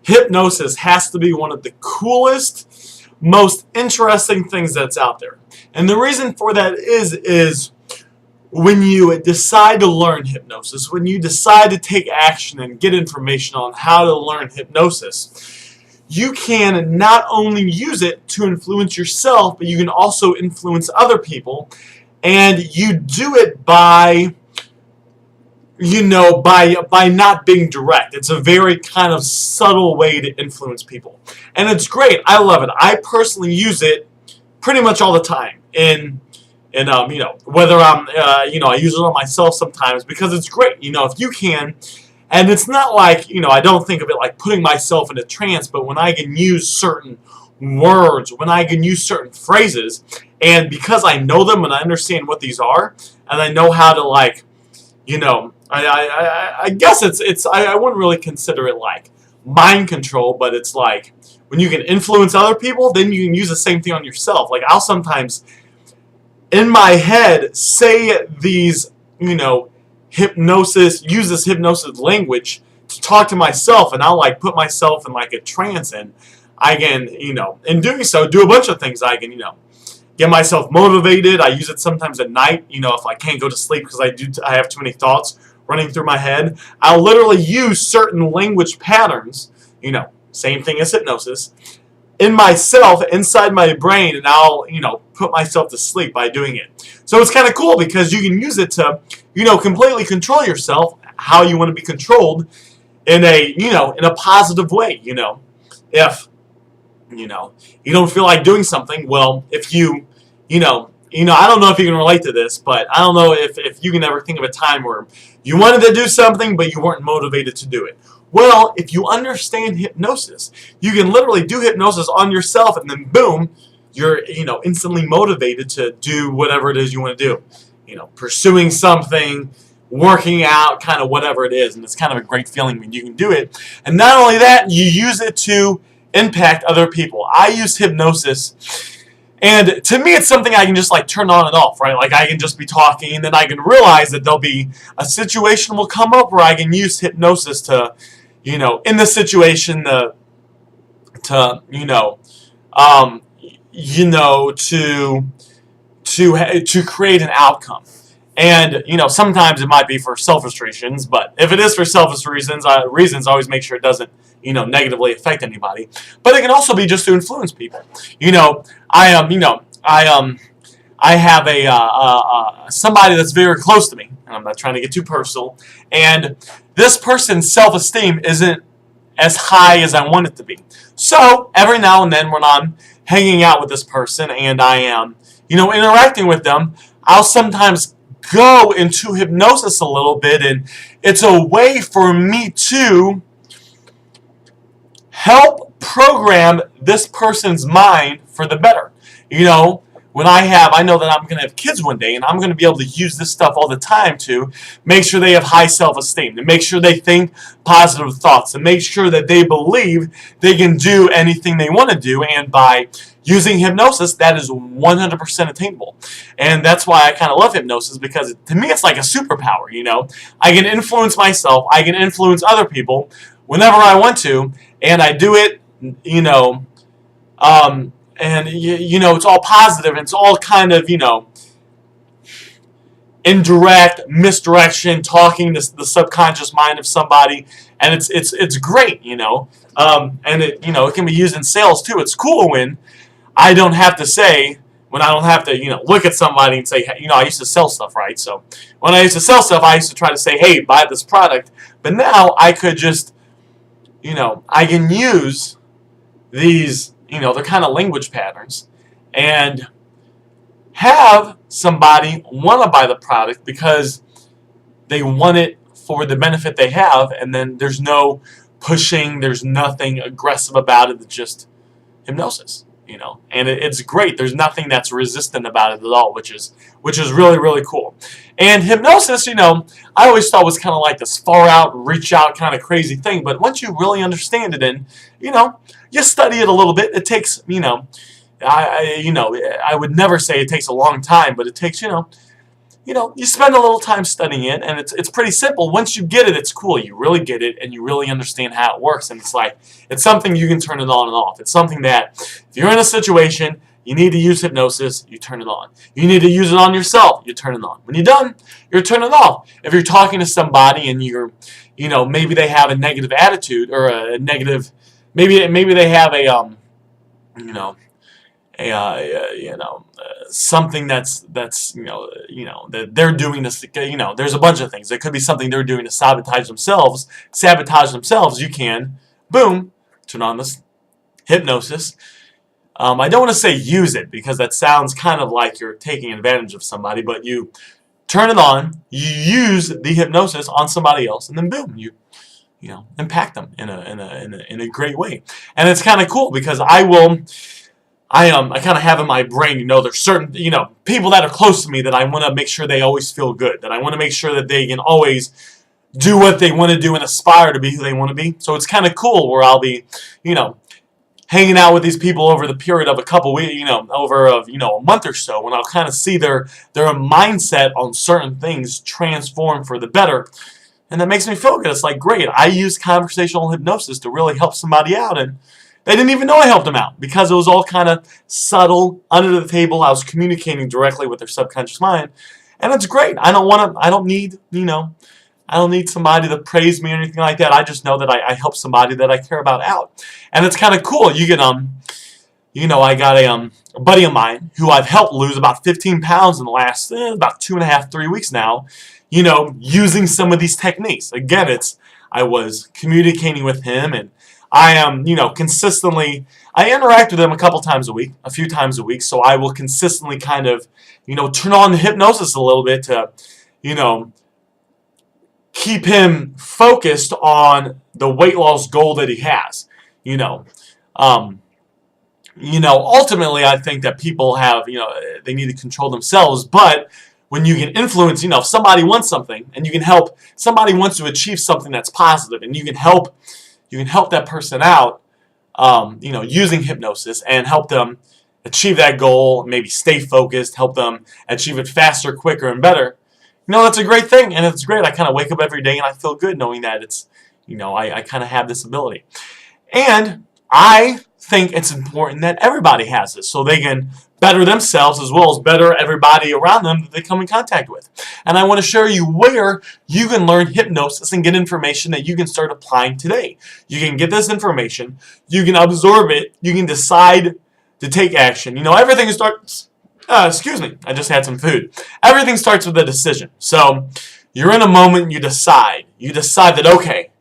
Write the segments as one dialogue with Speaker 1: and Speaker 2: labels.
Speaker 1: hypnosis has to be one of the coolest, most interesting things that's out there. And the reason for that is when you decide to learn hypnosis, when you decide to take action and get information on how to learn hypnosis, you can not only use it to influence yourself, but you can also influence other people. And you do it by, by not being direct. It's a very kind of subtle way to influence people. And it's great. I love it. I personally use it pretty much all the time. Whether I use it on myself sometimes because it's great. If you can, and it's not like, I don't think of it like putting myself in a trance, but when I can use certain words, when I can use certain phrases, and because I know them and I understand what these are, and I know how to I guess I wouldn't really consider it like mind control, but it's like when you can influence other people, then you can use the same thing on yourself. Like I'll sometimes in my head say these, use this hypnosis language to talk to myself, and I'll like put myself in like a trance, and I can, in doing so, do a bunch of things. I can, get myself motivated. I use it sometimes at night, if I can't go to sleep because I have too many thoughts running through my head. I'll literally use certain language patterns, same thing as hypnosis, in myself, inside my brain, and I'll, put myself to sleep by doing it. So it's kind of cool because you can use it to, completely control yourself, how you want to be controlled in a, in a positive way, If, you don't feel like doing something, well, if I don't know if you can relate to this, but I don't know if you can ever think of a time where you wanted to do something, but you weren't motivated to do it. Well, if you understand hypnosis, you can literally do hypnosis on yourself, and then boom, you're instantly motivated to do whatever it is you want to do. Pursuing something, working out, kind of whatever it is, and it's kind of a great feeling when you can do it. And not only that, you use it to impact other people. I use hypnosis, and to me, it's something I can just like turn on and off, right? Like I can just be talking, and then I can realize that there'll be a situation will come up where I can use hypnosis to, in the situation to create an outcome. And sometimes it might be for selfish reasons, but if it is for selfish reasons, I always make sure it doesn't negatively affect anybody. But it can also be just to influence people. I have somebody that's very close to me, and I'm not trying to get too personal, and this person's self-esteem isn't as high as I want it to be. So every now and then when I'm hanging out with this person and I am, interacting with them, I'll sometimes go into hypnosis a little bit, and it's a way for me to help program this person's mind for the better. I know that I'm going to have kids one day, and I'm going to be able to use this stuff all the time to make sure they have high self-esteem, to make sure they think positive thoughts, to make sure that they believe they can do anything they want to do, and by using hypnosis, that is 100% attainable. And that's why I kind of love hypnosis, because to me it's like a superpower, I can influence myself, I can influence other people whenever I want to, and I do it, and it's all positive, and it's all kind of, indirect misdirection, talking to the subconscious mind of somebody, and it's great, and it can be used in sales too. It's cool when I don't have to say, when I don't have to, look at somebody and say, I used to sell stuff, right? So when I used to sell stuff, I used to try to say, hey, buy this product, but now I could just, I can use these, they're kind of language patterns, and have somebody want to buy the product because they want it for the benefit they have, and then there's no pushing, there's nothing aggressive about it, it's just hypnosis, and it's great. There's nothing that's resistant about it at all, which is really, really cool. And hypnosis, I always thought was kind of like this far out, reach out kind of crazy thing, but once you really understand it and, you study it a little bit, it takes, I would never say it takes a long time, but it takes, you spend a little time studying it, and it's pretty simple. Once you get it, it's cool. You really get it, and you really understand how it works. And it's something you can turn it on and off. It's something that if you're in a situation, you need to use hypnosis, you turn it on. You need to use it on yourself, you turn it on. When you're done, you turn it off. If you're talking to somebody and maybe they have a negative attitude or a negative, maybe they have a something that they're doing this. There's a bunch of things. It could be something they're doing to sabotage themselves. You can, boom, turn on this hypnosis. I don't want to say use it because that sounds kind of like you're taking advantage of somebody, but you turn it on, you use the hypnosis on somebody else, and then boom, you impact them in a great way. And it's kind of cool because I kind of have in my brain, there's certain people that are close to me that I want to make sure they always feel good, that I want to make sure that they can always do what they want to do and aspire to be who they want to be. So it's kind of cool where I'll be, hanging out with these people over the period of a couple weeks, a month or so, and I'll kind of see their mindset on certain things transform for the better, and that makes me feel good. It's like, great, I used conversational hypnosis to really help somebody out, and they didn't even know I helped them out because it was all kind of subtle, under the table. I was communicating directly with their subconscious mind, and it's great. I don't need somebody to praise me or anything like that. I just know that I help somebody that I care about out. And it's kind of cool. You get, I got a buddy of mine who I've helped lose about 15 pounds in the last about 2.5, 3 weeks now, using some of these techniques. Again, I was communicating with him, and I am, consistently, I interact with him a few times a week, so I will consistently kind of, turn on the hypnosis a little bit to, keep him focused on the weight loss goal that he has. Ultimately, I think that people have, they need to control themselves, but when you can influence, if somebody wants something and you can help, somebody wants to achieve something that's positive, and you can help that person out, using hypnosis and help them achieve that goal, maybe stay focused, help them achieve it faster, quicker, and better. That's a great thing, and it's great. I kind of wake up every day and I feel good knowing that it's, I kind of have this ability. And I think it's important that everybody has this so they can better themselves as well as better everybody around them that they come in contact with. And I want to show you where you can learn hypnosis and get information that you can start applying today. You can get this information, you can absorb it, you can decide to take action. Everything starts... excuse me, I just had some food. Everything starts with a decision. So you're in a moment, you decide. You decide that, okay,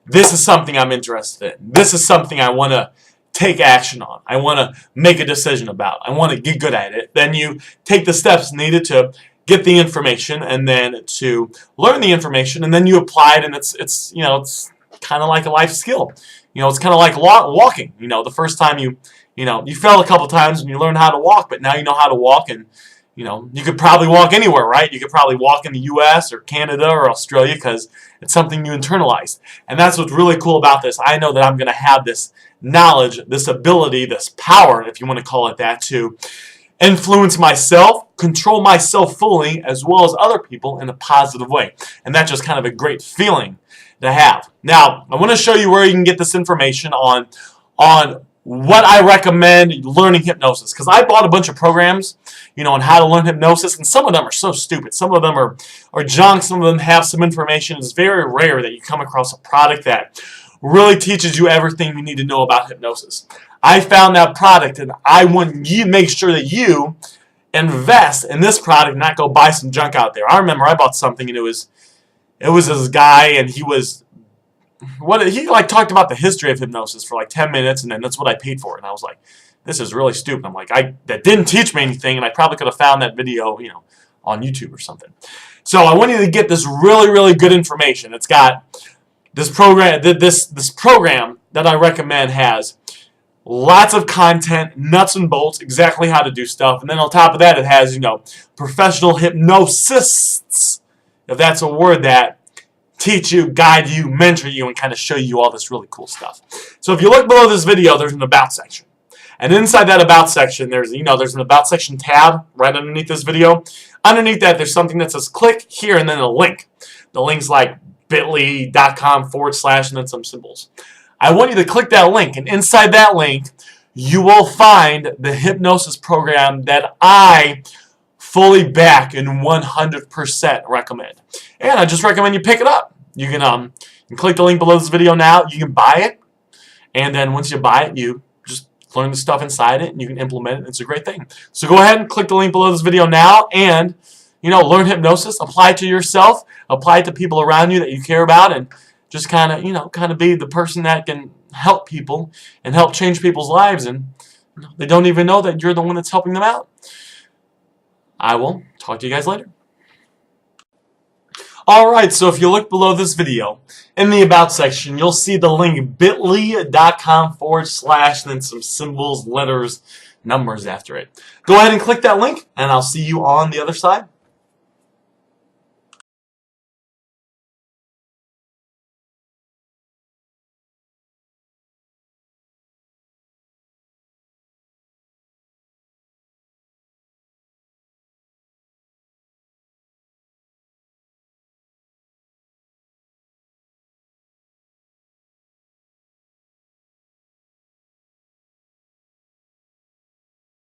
Speaker 1: this is something I'm interested in. This is something I want to take action on. I want to make a decision about. I want to get good at it. Then you take the steps needed to get the information and then to learn the information, and then you apply it, and it's kind of like a life skill. It's kind of like walking. The first time you fell a couple times when you learned how to walk, but now you know how to walk, and you could probably walk anywhere, right? You could probably walk in the U.S. or Canada or Australia because it's something you internalized. And that's what's really cool about this. I know that I'm going to have this knowledge, this ability, this power, if you want to call it that, to influence myself, control myself fully, as well as other people in a positive way. And that's just kind of a great feeling to have. Now, I want to show you where you can get this information on what I recommend learning hypnosis, because I bought a bunch of programs, on how to learn hypnosis, and some of them are so stupid. Some of them are junk. Some of them have some information. It's very rare that you come across a product that really teaches you everything you need to know about hypnosis. I found that product, and I want you to make sure that you invest in this product, not go buy some junk out there. I remember I bought something, and it was this guy, and he talked about the history of hypnosis for like 10 minutes, and then that's what I paid for it. And I was like, this is really stupid. I'm like, that didn't teach me anything, and I probably could have found that video, on YouTube or something. So I want you to get this really, really good information. It's got this program, this program that I recommend has lots of content, nuts and bolts, exactly how to do stuff. And then on top of that, it has, professional hypnosists, if that's a word, that teach you, guide you, mentor you, and kind of show you all this really cool stuff. So if you look below this video, there's an About section. And inside that About section, there's an About section tab right underneath this video. Underneath that, there's something that says click here and then a link. The link's like bit.ly.com/ and then some symbols. I want you to click that link, and inside that link, you will find the hypnosis program that I fully back and 100% recommend. And I just recommend you pick it up. You can click the link below this video now. You can buy it, and then once you buy it, you just learn the stuff inside it, and you can implement it. It's a great thing. So go ahead and click the link below this video now, and learn hypnosis. Apply it to yourself. Apply it to people around you that you care about, and just kind of be the person that can help people and help change people's lives, and they don't even know that you're the one that's helping them out. I will talk to you guys later. Alright, so if you look below this video, in the About section, you'll see the link bit.ly.com/ and then some symbols, letters, numbers after it. Go ahead and click that link, and I'll see you on the other side.